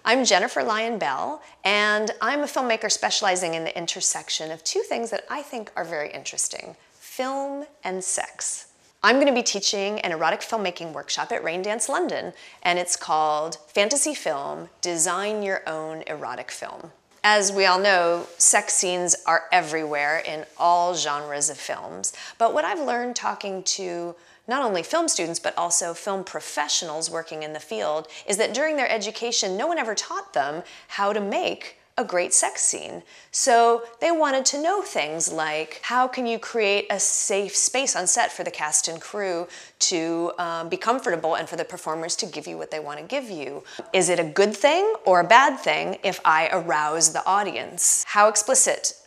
I'm Jennifer Lyon-Bell, and I'm a filmmaker specializing in the intersection of two things that I think are very interesting: film and sex. I'm going to be teaching an erotic filmmaking workshop at Raindance, London, and it's called Fantasy Film: Design Your Own Erotic Film. As we all know, sex scenes are everywhere in all genres of films, but what I've learned talking to not only film students but also film professionals working in the field is that during their education, no one ever taught them how to make a great sex scene. So they wanted to know things like, how can you create a safe space on set for the cast and crew to be comfortable and for the performers to give you what they want to give you? Is it a good thing or a bad thing if I arouse the audience? How explicit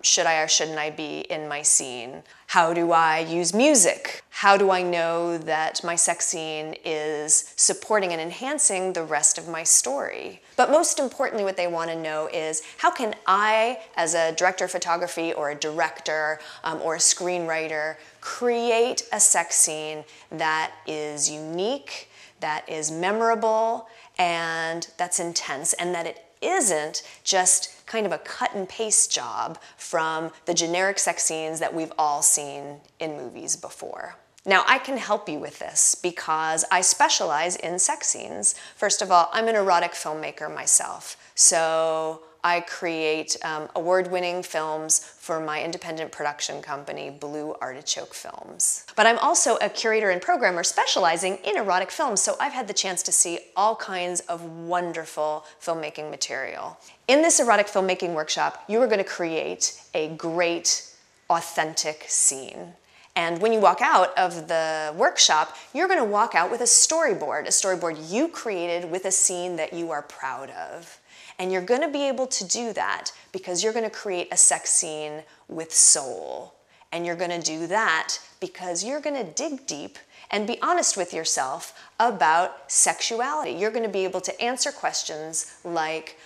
should I or shouldn't I be in my scene? How do I use music? How do I know that my sex scene is supporting and enhancing the rest of my story? But most importantly, what they want to know is, how can I, as a director of photography or a director or a screenwriter, create a sex scene that is unique, that is memorable, and that's intense, and that it isn't just kind of a cut and paste job from the generic sex scenes that we've all seen in movies before. Now, I can help you with this because I specialize in sex scenes. First of all, I'm an erotic filmmaker myself, so I create award-winning films for my independent production company, Blue Artichoke Films. But I'm also a curator and programmer specializing in erotic films, so I've had the chance to see all kinds of wonderful filmmaking material. In this erotic filmmaking workshop, you are going to create a great, authentic scene. And when you walk out of the workshop, you're going to walk out with a storyboard you created with a scene that you are proud of. And you're going to be able to do that because you're going to create a sex scene with soul. And you're going to do that because you're going to dig deep and be honest with yourself about sexuality. You're going to be able to answer questions like,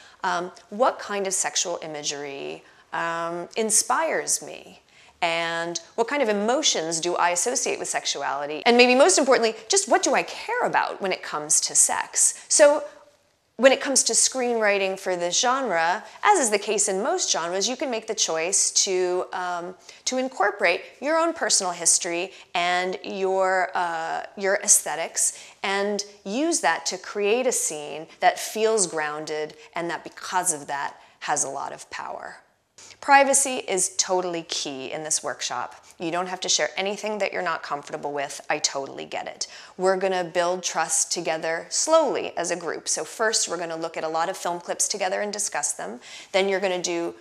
what kind of sexual imagery inspires me? And what kind of emotions do I associate with sexuality? And maybe most importantly, just what do I care about when it comes to sex? So when it comes to screenwriting for this genre, as is the case in most genres, you can make the choice to incorporate your own personal history and your aesthetics and use that to create a scene that feels grounded and that because of that has a lot of power. Privacy is totally key in this workshop. You don't have to share anything that you're not comfortable with. I totally get it. We're going to build trust together slowly as a group. So first, we're going to look at a lot of film clips together and discuss them. Then you're going to do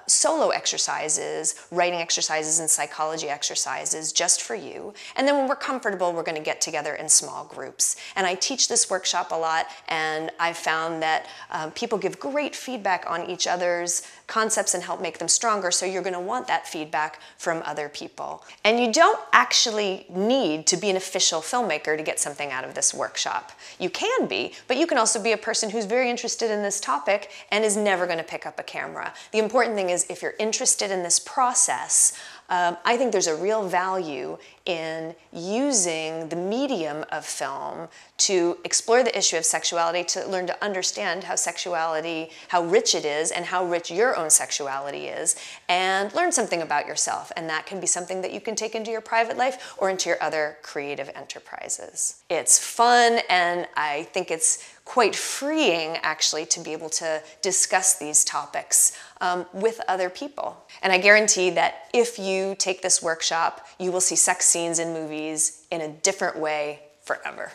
solo exercises, writing exercises, and psychology exercises just for you. And then when we're comfortable, we're going to get together in small groups. And I teach this workshop a lot, and I've found that people give great feedback on each other's concepts and help make them stronger, so you're going to want that feedback from other people. And you don't actually need to be an official filmmaker to get something out of this workshop. You can be, but you can also be a person who's very interested in this topic and is never going to pick up a camera. The important thing is, if you're interested in this process, I think there's a real value in using the medium of film to explore the issue of sexuality, to learn to understand how sexuality, how rich it is, and how rich your own sexuality is, and learn something about yourself. And that can be something that you can take into your private life or into your other creative enterprises. It's fun, and I think it's quite freeing, actually, to be able to discuss these topics with other people. And I guarantee that if you take this workshop, you will see sex scenes in movies in a different way forever.